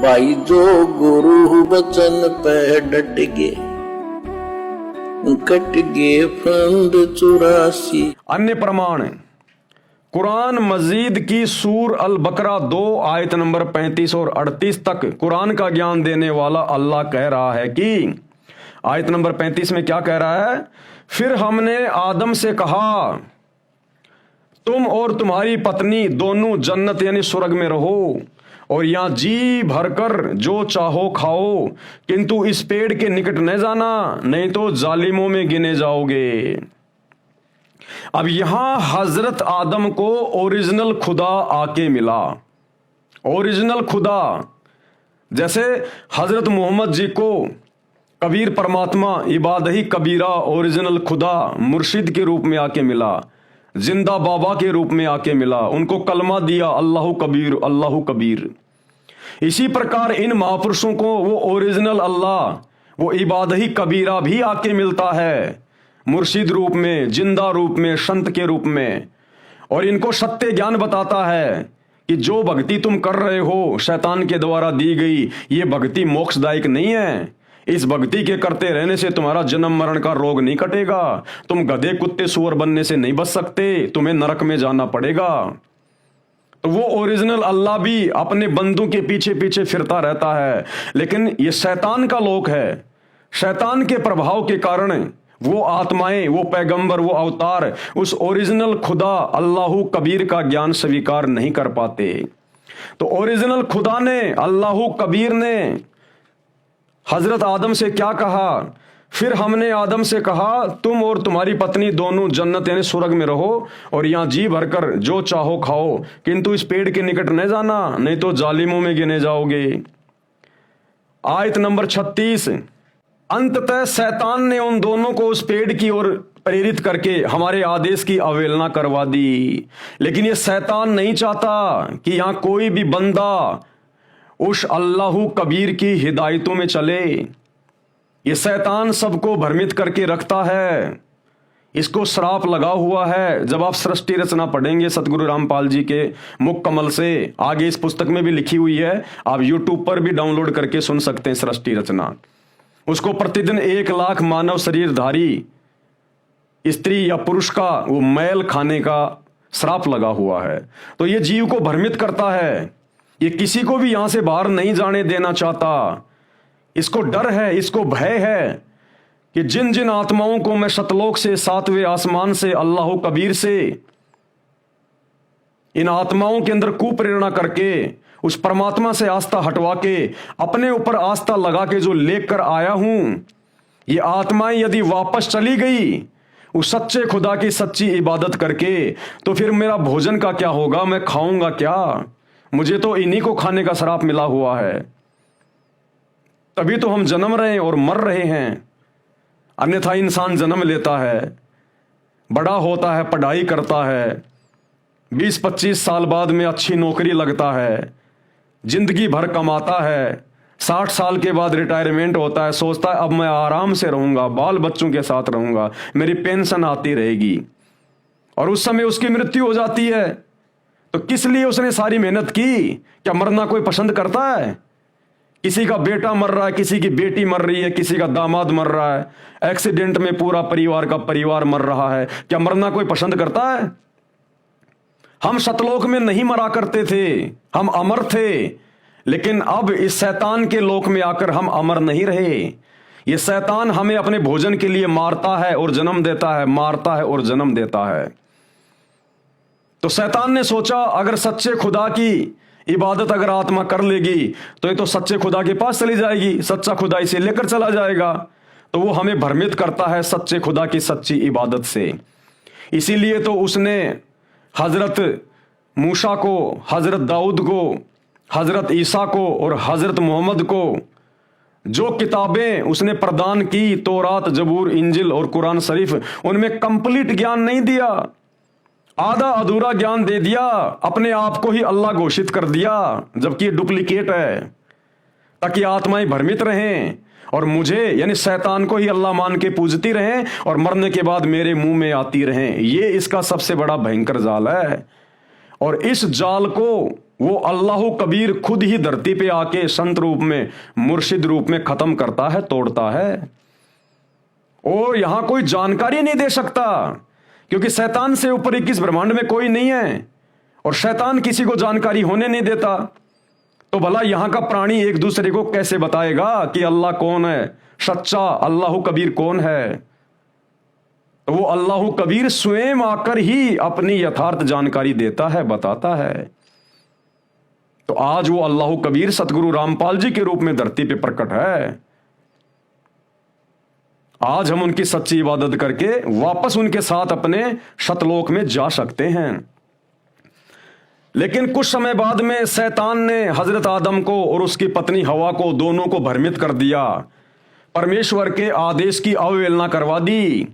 भाई जो गुरु वचन पे डट गए, कट गए फंद 84। अन्य प्रमाण कुरान मजीद की सूर अल बकरा 2 आयत नंबर 35 और 38 तक कुरान का ज्ञान देने वाला अल्लाह कह रहा है कि आयत नंबर 35 में क्या कह रहा है? फिर हमने आदम से कहा तुम और तुम्हारी पत्नी दोनों जन्नत यानी स्वर्ग में रहो और यहां जी भरकर जो चाहो खाओ, किंतु इस पेड़ के निकट न जाना, नहीं तो जालिमों में गिने जाओगे। अब यहां हजरत आदम को ओरिजिनल खुदा आके मिला। ओरिजिनल खुदा, जैसे हजरत मोहम्मद जी को कबीर परमात्मा इबादही कबीरा ओरिजिनल खुदा मुर्शिद के रूप में आके मिला, जिंदा बाबा के रूप में आके मिला, उनको कलमा दिया अल्लाहु कबीर अल्लाहु कबीर। इसी प्रकार इन महापुरुषों को वो ओरिजिनल अल्लाह, वो इबादही कबीरा भी आके मिलता है मुर्शिद रूप में, जिंदा रूप में, संत के रूप में, और इनको सत्य ज्ञान बताता है कि जो भक्ति तुम कर रहे हो शैतान के द्वारा दी गई, ये भक्ति मोक्षदायक नहीं है। इस भक्ति के करते रहने से तुम्हारा जन्म मरण का रोग नहीं कटेगा, तुम गधे कुत्ते सुअर बनने से नहीं बच सकते, तुम्हें नरक में जाना पड़ेगा। तो वो ओरिजिनल अल्लाह भी अपने बंदों के पीछे पीछे फिरता रहता है, लेकिन ये शैतान का लोक है। शैतान के प्रभाव के कारण वो आत्माएं, वो पैगंबर, वो अवतार उस ओरिजिनल खुदा अल्लाहु कबीर का ज्ञान स्वीकार नहीं कर पाते। तो ओरिजिनल खुदा ने, अल्लाहु कबीर ने हजरत आदम से क्या कहा? फिर हमने आदम से कहा तुम और तुम्हारी पत्नी दोनों जन्नत यानी स्वर्ग में रहो और यहां जी भरकर जो चाहो खाओ, किंतु इस पेड़ के निकट न जाना, नहीं तो जालिमों में गिने जाओगे। आयत नंबर 36। अंततः शैतान ने उन दोनों को उस पेड़ की ओर प्रेरित करके हमारे आदेश की अवहेलना करवा दी। लेकिन ये शैतान नहीं चाहता कि यहां कोई भी बंदा उस अल्लाहु कबीर की हिदायतों में चले। ये शैतान सबको भ्रमित करके रखता है, इसको श्राप लगा हुआ है। जब आप सृष्टि रचना पढ़ेंगे सतगुरु रामपाल जी के मुख कमल से, आगे इस पुस्तक में भी लिखी हुई है, आप यूट्यूब पर भी डाउनलोड करके सुन सकते हैं सृष्टि रचना। उसको प्रतिदिन 1 लाख मानव शरीरधारी स्त्री या पुरुष का वो मैल खाने का श्राप लगा हुआ है। तो ये जीव को भ्रमित करता है, ये किसी को भी यहां से बाहर नहीं जाने देना चाहता। इसको डर है, इसको भय है कि जिन जिन आत्माओं को मैं सतलोक से, 7वें आसमान से, अल्लाह कबीर से, इन आत्माओं के अंदर कुप्रेरणा करके उस परमात्मा से आस्था हटवा के अपने ऊपर आस्था लगा के जो लेकर आया हूं, ये आत्माएं यदि वापस चली गई उस सच्चे खुदा की सच्ची इबादत करके, तो फिर मेरा भोजन का क्या होगा? मैं खाऊंगा क्या? मुझे तो इन्हीं को खाने का श्राप मिला हुआ है। तभी तो हम जन्म रहे और मर रहे हैं। अन्यथा इंसान जन्म लेता है, बड़ा होता है, पढ़ाई करता है, 20-25 साल बाद में अच्छी नौकरी लगता है, जिंदगी भर कमाता है, 60 साल के बाद रिटायरमेंट होता है, सोचता है अब मैं आराम से रहूंगा, बाल बच्चों के साथ रहूंगा, मेरी पेंशन आती रहेगी, और उस समय उसकी मृत्यु हो जाती है। तो किस लिए उसने सारी मेहनत की? क्या मरना कोई पसंद करता है? किसी का बेटा मर रहा है, किसी की बेटी मर रही है, किसी का दामाद मर रहा है, एक्सीडेंट में पूरा परिवार का परिवार मर रहा है, क्या मरना कोई पसंद करता है? हम सतलोक में नहीं मरा करते थे, हम अमर थे, लेकिन अब इस शैतान के लोक में आकर हम अमर नहीं रहे। ये शैतान हमें अपने भोजन के लिए मारता है और जन्म देता है, मारता है और जन्म देता है। तो शैतान ने सोचा अगर सच्चे खुदा की इबादत अगर आत्मा कर लेगी तो ये तो सच्चे खुदा के पास चली जाएगी, सच्चा खुदा इसे लेकर चला जाएगा। तो वो हमें भ्रमित करता है सच्चे खुदा की सच्ची इबादत से। इसीलिए तो उसने हजरत मूसा को, हजरत दाऊद को, हजरत ईसा को और हजरत मोहम्मद को जो किताबें उसने प्रदान की, तौरात, जबूर, इंजिल और कुरान शरीफ, उनमें कंप्लीट ज्ञान नहीं दिया, आधा अधूरा ज्ञान दे दिया, अपने आप को ही अल्लाह घोषित कर दिया, जबकि ये डुप्लीकेट है, ताकि आत्माएं भ्रमित रहें और मुझे यानी शैतान को ही अल्लाह मान के पूजती रहें और मरने के बाद मेरे मुंह में आती रहें। ये इसका सबसे बड़ा भयंकर जाल है। और इस जाल को वो अल्लाह कबीर खुद ही धरती पे आके संत रूप में, मुर्शिद रूप में खत्म करता है, तोड़ता है। और यहां कोई जानकारी नहीं दे सकता, क्योंकि शैतान से ऊपर 21 ब्रह्मांड में कोई नहीं है, और शैतान किसी को जानकारी होने नहीं देता। तो भला यहां का प्राणी एक दूसरे को कैसे बताएगा कि अल्लाह कौन है, सच्चा अल्लाह कबीर कौन है? तो वो अल्लाह कबीर स्वयं आकर ही अपनी यथार्थ जानकारी देता है, बताता है। तो आज वो अल्लाह कबीर सतगुरु रामपाल जी के रूप में धरती पे प्रकट है। आज हम उनकी सच्ची इबादत करके वापस उनके साथ अपने शतलोक में जा सकते हैं। लेकिन कुछ समय बाद में शैतान ने हजरत आदम को और उसकी पत्नी हवा को, दोनों को भ्रमित कर दिया, परमेश्वर के आदेश की अवहेलना करवा दी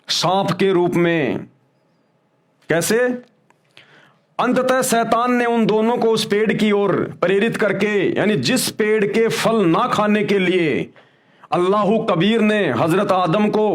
सांप के रूप में। कैसे? अंततः शैतान ने उन दोनों को उस पेड़ की ओर प्रेरित करके, यानी जिस पेड़ के फल ना खाने के लिए अल्लाह कबीर ने हजरत आदम को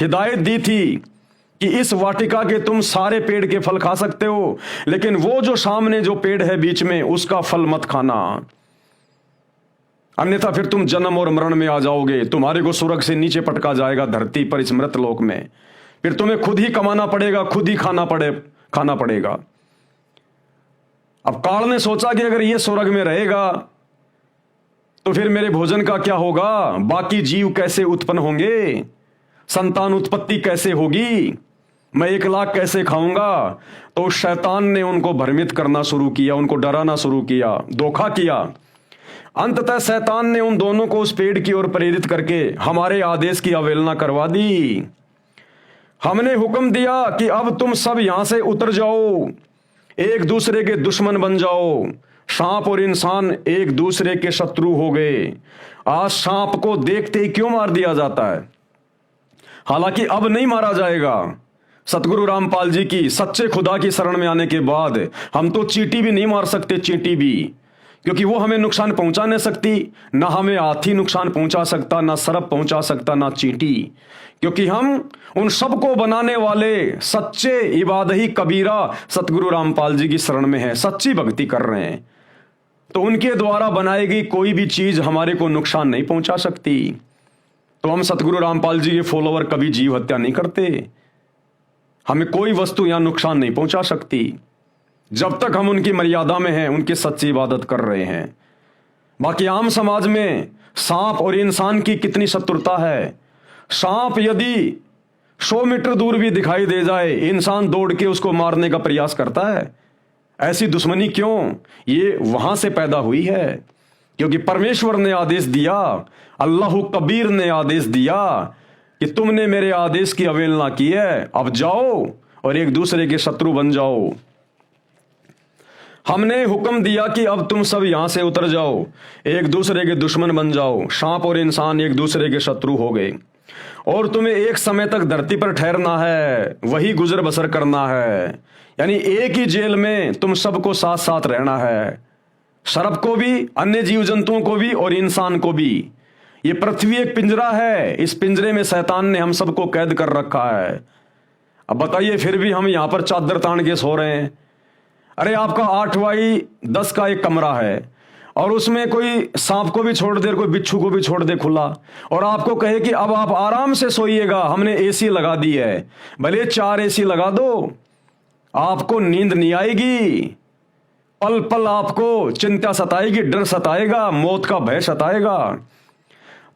हिदायत दी थी कि इस वाटिका के तुम सारे पेड़ के फल खा सकते हो, लेकिन वो जो सामने जो पेड़ है बीच में, उसका फल मत खाना, अन्यथा फिर तुम जन्म और मरण में आ जाओगे, तुम्हारे को स्वर्ग से नीचे पटका जाएगा धरती पर, इस मृत लोक में। फिर तुम्हें खुद ही कमाना पड़ेगा, खुद ही खाना पड़ेगा। अब काल ने सोचा कि अगर ये स्वर्ग में रहेगा तो फिर मेरे भोजन का क्या होगा, बाकी जीव कैसे उत्पन्न होंगे, संतान उत्पत्ति कैसे होगी, मैं 1 लाख कैसे खाऊंगा? तो शैतान ने उनको भ्रमित करना शुरू किया, उनको डराना शुरू किया, धोखा किया। अंततः शैतान ने उन दोनों को उस पेड़ की ओर प्रेरित करके हमारे आदेश की अवहेलना करवा दी। हमने हुक्म दिया कि अब तुम सब यहां से उतर जाओ, एक दूसरे के दुश्मन बन जाओ। सांप और इंसान एक दूसरे के शत्रु हो गए। आज सांप को देखते ही क्यों मार दिया जाता है? हालांकि अब नहीं मारा जाएगा। सतगुरु रामपाल जी की सच्चे खुदा की शरण में आने के बाद हम तो चींटी भी नहीं मार सकते, चींटी भी, क्योंकि वो हमें नुकसान पहुंचा नहीं सकती। ना हमें हाथी नुकसान पहुंचा सकता, ना सर्प पहुंचा सकता, ना चींटी, क्योंकि हम उन सबको बनाने वाले सच्चे इबादही कबीरा सतगुरु रामपाल जी की शरण में है, सच्ची भक्ति कर रहे हैं। तो उनके द्वारा बनाई गई कोई भी चीज हमारे को नुकसान नहीं पहुंचा सकती। तो हम सतगुरु रामपाल जी के फॉलोवर कभी जीव हत्या नहीं करते। हमें कोई वस्तु यहां नुकसान नहीं पहुंचा सकती जब तक हम उनकी मर्यादा में हैं, उनकी सच्ची इबादत कर रहे हैं। बाकी आम समाज में सांप और इंसान की कितनी शत्रुता है। सांप यदि 100 मीटर दूर भी दिखाई दे जाए, इंसान दौड़ के उसको मारने का प्रयास करता है। ऐसी दुश्मनी क्यों? ये वहां से पैदा हुई है, क्योंकि परमेश्वर ने आदेश दिया, अल्लाह कबीर ने आदेश दिया कि तुमने मेरे आदेश की अवहेलना की है, अब जाओ और एक दूसरे के शत्रु बन जाओ। हमने हुक्म दिया कि अब तुम सब यहां से उतर जाओ, एक दूसरे के दुश्मन बन जाओ। सांप और इंसान एक दूसरे के शत्रु हो गए, और तुम्हें एक समय तक धरती पर ठहरना है, वही गुजर बसर करना है। यानी एक ही जेल में तुम सबको साथ साथ रहना है, सर्प को भी, अन्य जीव जंतुओं को भी और इंसान को भी। ये पृथ्वी एक पिंजरा है, इस पिंजरे में शैतान ने हम सबको कैद कर रखा है। अब बताइए, फिर भी हम यहां पर चादर तान के सो रहे हैं। अरे आपका 8x10 का एक कमरा है, और उसमें कोई सांप को भी छोड़ दे, कोई बिच्छू को भी छोड़ दे खुला, और आपको कहे कि अब आप आराम से सोइएगा, हमने एसी लगा दी है। भले 4 एसी लगा दो, आपको नींद नहीं आएगी। पल पल आपको चिंता सताएगी, डर सताएगा, मौत का भय सताएगा।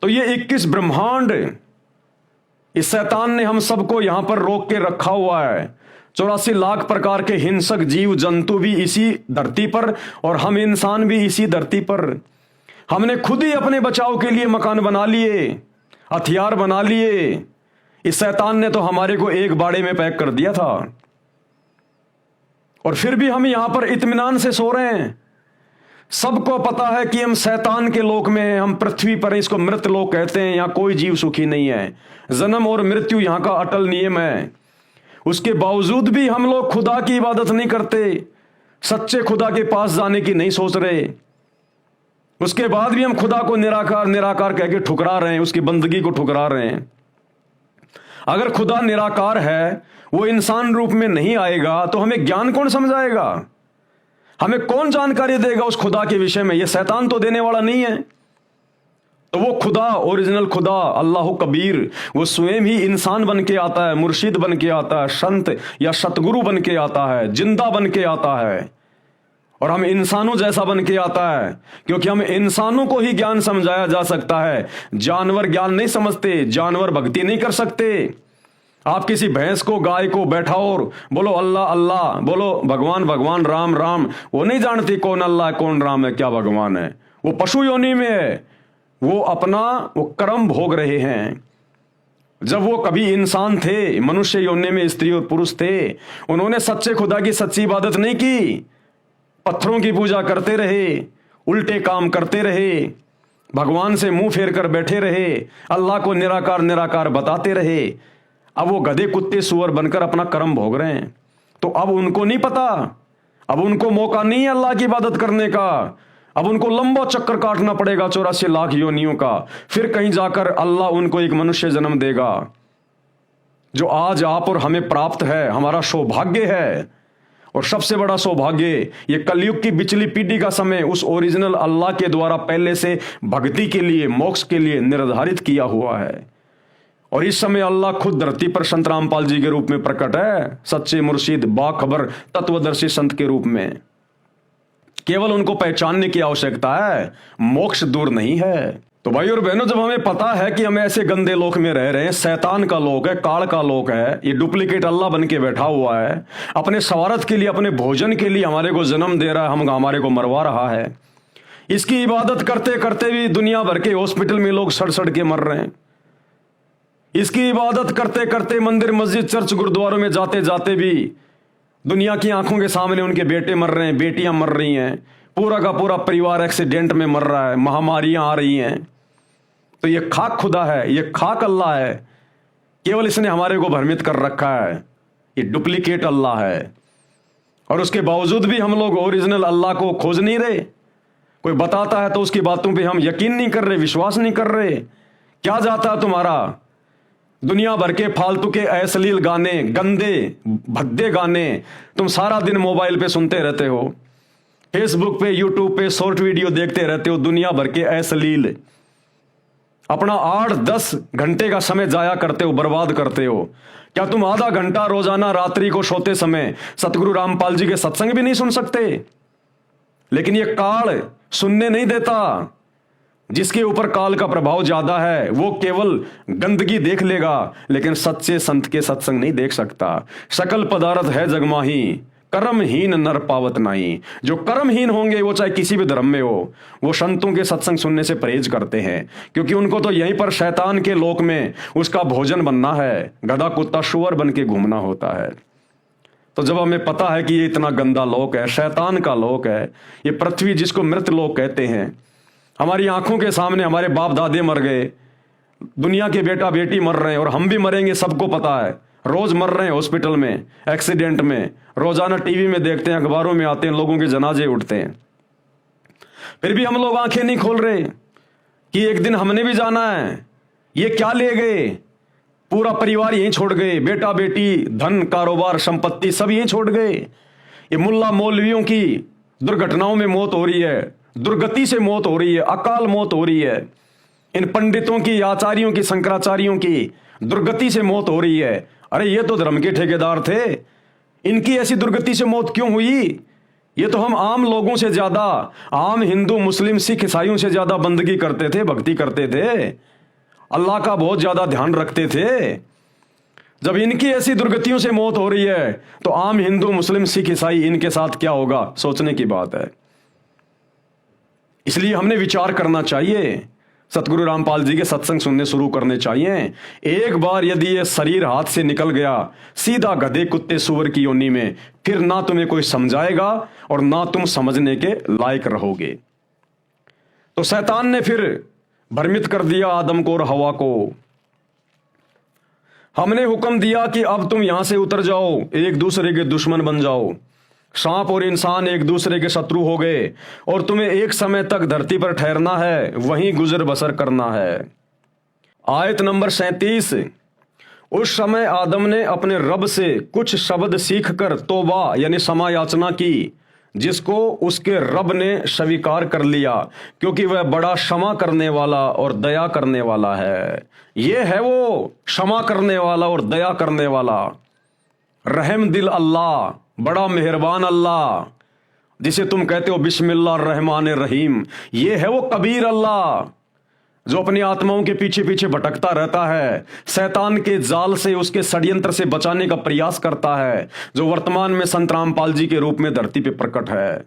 तो ये 21 ब्रह्मांड, इस शैतान ने हम सबको यहां पर रोक के रखा हुआ है। 84 लाख प्रकार के हिंसक जीव जंतु भी इसी धरती पर, और हम इंसान भी इसी धरती पर। हमने खुद ही अपने बचाव के लिए मकान बना लिए, हथियार बना लिए। इस शैतान ने तो हमारे को एक बाड़े में पैक कर दिया था, और फिर भी हम यहां पर इत्मीनान से सो रहे हैं। सबको पता है कि हम शैतान के लोक में हैं, हम पृथ्वी पर, इसको मृत लोक कहते हैं। यहां कोई जीव सुखी नहीं है, जन्म और मृत्यु यहां का अटल नियम है। उसके बावजूद भी हम लोग खुदा की इबादत नहीं करते, सच्चे खुदा के पास जाने की नहीं सोच रहे। उसके बाद भी हम खुदा को निराकार निराकार कह के ठुकरा रहे हैं, उसकी बंदगी को ठुकरा रहे हैं। अगर खुदा निराकार है, वो इंसान रूप में नहीं आएगा, तो हमें ज्ञान कौन समझाएगा? हमें कौन जानकारी देगा उस खुदा के विषय में? ये शैतान तो देने वाला नहीं है। तो वो खुदा, ओरिजिनल खुदा अल्लाह कबीर, वो स्वयं ही इंसान बन के आता है, मुर्शिद बन के आता है, संत या सतगुरु बन के आता है, जिंदा बन के आता है, और हम इंसानों जैसा बन के आता है, क्योंकि हम इंसानों को ही ज्ञान समझाया जा सकता है। जानवर ज्ञान नहीं समझते, जानवर भक्ति नहीं कर सकते। आप किसी भैंस को, गाय को बैठाओ और बोलो अल्लाह अल्लाह, बोलो भगवान भगवान, राम राम, वो नहीं जानती कौन अल्लाह है, कौन राम है, क्या भगवान है। वो पशु योनि में है, वो अपना वो कर्म भोग रहे हैं। जब वो कभी इंसान थे, मनुष्य योनि में स्त्री और पुरुष थे, उन्होंने सच्चे खुदा की सच्ची इबादत नहीं की, पत्थरों की पूजा करते रहे, उल्टे काम करते रहे, भगवान से मुंह फेर कर बैठे रहे, अल्लाह को निराकार निराकार बताते रहे। अब वो गधे कुत्ते सुअर बनकर अपना कर्म भोग रहे हैं। तो अब उनको नहीं पता, अब उनको मौका नहीं है अल्लाह की इबादत करने का। अब उनको लंबा चक्कर काटना पड़ेगा 84 लाख योनियों का, फिर कहीं जाकर अल्लाह उनको एक मनुष्य जन्म देगा, जो आज आप और हमें प्राप्त है, हमारा सौभाग्य है। और सबसे बड़ा सौभाग्य, ये कलयुग की बिचली पीढ़ी का समय उस ओरिजिनल अल्लाह के द्वारा पहले से भक्ति के लिए, मोक्ष के लिए निर्धारित किया हुआ है। और इस समय अल्लाह खुद धरती पर संत रामपाल जी के रूप में प्रकट है, सच्चे मुर्शिद, बाखबर, तत्वदर्शी संत के रूप में। केवल उनको पहचानने की आवश्यकता है, मोक्ष दूर नहीं है। तो भाई और बहनों, जब हमें पता है कि हम ऐसे गंदे लोक में रह रहे हैं, शैतान का लोक है, काल का लोक है, ये डुप्लीकेट अल्लाह बन के बैठा हुआ है, अपने स्वार्थ के लिए, अपने भोजन के लिए हमारे को जन्म दे रहा है, हम हमारे को मरवा रहा है। इसकी इबादत करते करते भी दुनिया भर के हॉस्पिटल में लोग सड़ सड़ के मर रहे हैं। इसकी इबादत करते करते मंदिर, मस्जिद, चर्च, गुरुद्वारों में जाते जाते भी दुनिया की आंखों के सामने उनके बेटे मर रहे हैं, बेटियां मर रही हैं, पूरा का पूरा परिवार एक्सीडेंट में मर रहा है, महामारियां आ रही हैं। तो ये खाक खुदा है, ये खाक अल्लाह है, केवल इसने हमारे को भ्रमित कर रखा है। ये डुप्लीकेट अल्लाह है, और उसके बावजूद भी हम लोग ओरिजिनल अल्लाह को खोज नहीं रहे। कोई बताता है तो उसकी बातों पे हम यकीन नहीं कर रहे, विश्वास नहीं कर रहे। क्या जाता है तुम्हारा? दुनिया भर के फालतू के अश्लील गाने, गंदे भद्दे गाने तुम सारा दिन मोबाइल पे सुनते रहते हो, फेसबुक पे, यूट्यूब पे शॉर्ट वीडियो देखते रहते हो, दुनिया भर के अश्लील। अपना 8-10 घंटे का समय जाया करते हो, बर्बाद करते हो। क्या तुम आधा घंटा रोजाना रात्रि को सोते समय सतगुरु रामपाल जी के सत्संग भी नहीं सुन सकते? लेकिन यह काल सुनने नहीं देता। जिसके ऊपर काल का प्रभाव ज्यादा है वो केवल गंदगी देख लेगा, लेकिन सच्चे संत के सत्संग नहीं देख सकता। सकल पदार्थ है जगमाही, कर्महीन नर पावत नहीं। जो कर्महीन होंगे, वो चाहे किसी भी धर्म में हो, वो संतों के सत्संग सुनने से परहेज करते हैं, क्योंकि उनको तो यहीं पर शैतान के लोक में उसका भोजन बनना है, गधा कुत्ता शुअर बन के घूमना होता है। तो जब हमें पता है कि ये इतना गंदा लोक है, शैतान का लोक है, ये पृथ्वी जिसको मृत लोक कहते हैं, हमारी आंखों के सामने हमारे बाप दादे मर गए, दुनिया के बेटा बेटी मर रहे हैं, और हम भी मरेंगे, सबको पता है। रोज मर रहे हैं हॉस्पिटल में, एक्सीडेंट में, रोजाना टीवी में देखते हैं, अखबारों में आते हैं, लोगों के जनाजे उठते हैं। फिर भी हम लोग आंखें नहीं खोल रहे कि एक दिन हमने भी जाना है। ये क्या ले गए? पूरा परिवार यहीं छोड़ गए, बेटा बेटी, धन, कारोबार, संपत्ति सब यहीं छोड़ गए। ये मुल्ला मौलवियों की दुर्घटनाओं में मौत हो रही है, दुर्गति से मौत हो रही है, अकाल मौत हो रही है। इन पंडितों की, आचार्यों की, शंकराचार्यों की दुर्गति से मौत हो रही है। अरे ये तो धर्म के ठेकेदार थे, इनकी ऐसी दुर्गति से मौत क्यों हुई? ये तो हम आम लोगों से ज्यादा, आम हिंदू, मुस्लिम, सिख, ईसाइयों से ज्यादा बंदगी करते थे, भक्ति करते थे, अल्लाह का बहुत ज्यादा ध्यान रखते थे। जब इनकी ऐसी दुर्गतियों से मौत हो रही है, तो आम हिंदू, मुस्लिम, सिख, ईसाई, इनके साथ क्या होगा? सोचने की बात है। इसलिए हमने विचार करना चाहिए, सतगुरु रामपाल जी के सत्संग सुनने शुरू करने चाहिए। एक बार यदि ये शरीर हाथ से निकल गया सीधा गधे कुत्ते सुअर की योनि में, फिर ना तुम्हें कोई समझाएगा और ना तुम समझने के लायक रहोगे। तो शैतान ने फिर भ्रमित कर दिया आदम को और हवा को। हमने हुक्म दिया कि अब तुम यहां से उतर जाओ, एक दूसरे के दुश्मन बन जाओ। सांप और इंसान एक दूसरे के शत्रु हो गए, और तुम्हें एक समय तक धरती पर ठहरना है, वहीं गुजर बसर करना है। आयत नंबर 37। उस समय आदम ने अपने रब से कुछ शब्द सीखकर तौबा यानी क्षमा याचना की, जिसको उसके रब ने स्वीकार कर लिया, क्योंकि वह बड़ा क्षमा करने वाला और दया करने वाला है। ये है वो क्षमा करने वाला और दया करने वाला, रहम दिल अल्लाह, बड़ा मेहरबान अल्लाह, जिसे तुम कहते हो बिस्मिल्लाह रहमान रहीम। ये है वो कबीर अल्लाह, जो अपनी आत्माओं के पीछे पीछे भटकता रहता है, शैतान के जाल से, उसके षड्यंत्र से बचाने का प्रयास करता है, जो वर्तमान में संत रामपाल जी के रूप में धरती पे प्रकट है।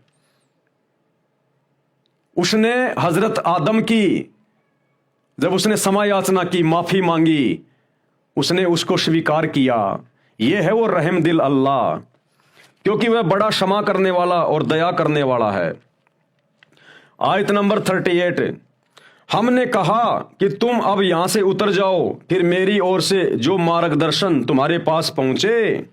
उसने हजरत आदम की, जब उसने क्षमा याचना की, माफी मांगी, उसने उसको स्वीकार किया। यह है वो रहम दिल अल्लाह, क्योंकि वह बड़ा क्षमा करने वाला और दया करने वाला है। आयत नंबर 38, हमने कहा कि तुम अब यहां से उतर जाओ, फिर मेरी ओर से जो मार्गदर्शन तुम्हारे पास पहुंचे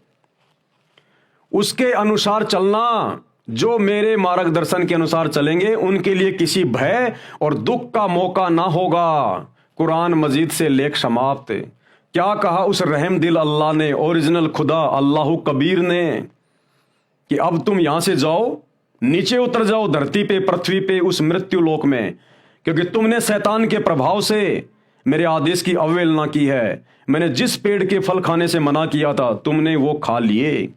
उसके अनुसार चलना। जो मेरे मार्गदर्शन के अनुसार चलेंगे उनके लिए किसी भय और दुख का मौका ना होगा। कुरान मजीद से लेख समाप्त। क्या कहा उस रहम दिल अल्लाह ने, ओरिजिनल खुदा अल्लाह कबीर ने, कि अब तुम यहां से जाओ, नीचे उतर जाओ धरती पे, पृथ्वी पे, उस मृत्यु लोक में, क्योंकि तुमने शैतान के प्रभाव से मेरे आदेश की अवहेलना की है। मैंने जिस पेड़ के फल खाने से मना किया था तुमने वो खा लिए।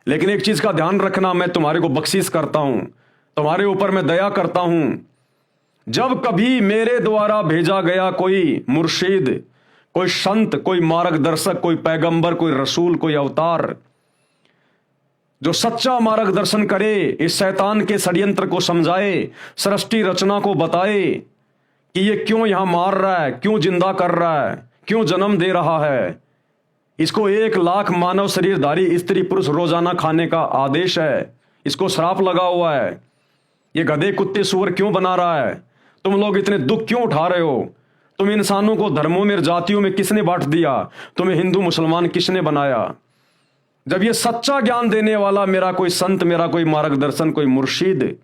लेकिन एक चीज का ध्यान रखना, मैं तुम्हारे को बख्शिश करता हूं, तुम्हारे ऊपर मैं दया करता हूं। जब कभी मेरे द्वारा भेजा गया कोई मुर्शिद, कोई संत, कोई मार्गदर्शक, कोई पैगंबर, कोई रसूल, कोई अवतार, जो सच्चा मार्गदर्शन करे, इस शैतान के षड्यंत्र को समझाए, सृष्टि रचना को बताए कि ये क्यों यहां मार रहा है, क्यों जिंदा कर रहा है, क्यों जन्म दे रहा है, इसको 1 लाख मानव शरीरधारी स्त्री पुरुष रोजाना खाने का आदेश है, इसको श्राप लगा हुआ है, ये गधे कुत्ते सुअर क्यों बना रहा है, तुम लोग इतने दुख क्यों उठा रहे हो, तुम इंसानों को धर्मों में, जातियों में किसने बांट दिया, तुम्हें हिंदू मुसलमान किसने बनाया। जब ये सच्चा ज्ञान देने वाला मेरा कोई संत, मेरा कोई मार्गदर्शन, कोई मुर्शिद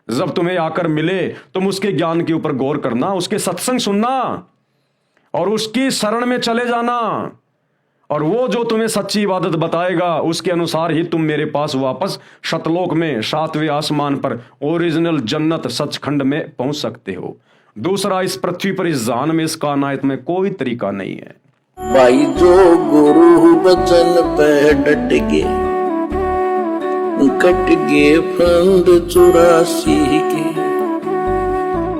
जब तुम्हें आकर मिले, तुम उसके ज्ञान के ऊपर गौर करना, उसके सत्संग सुनना और उसकी शरण में चले जाना, और वो जो तुम्हें सच्ची इबादत बताएगा उसके अनुसार ही तुम मेरे पास वापस शतलोक में, 7वें आसमान पर, ओरिजिनल जन्नत सचखंड में पहुंच सकते हो। दूसरा, इस पृथ्वी पर, इस जहान में, इस कायनात में कोई तरीका नहीं है। भाई जो गुरु बचन पे डट गे, कट गे फंद 84 के,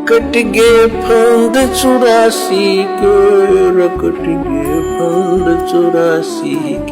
कट गे फंद 84 के, कट गे फंद 84 के।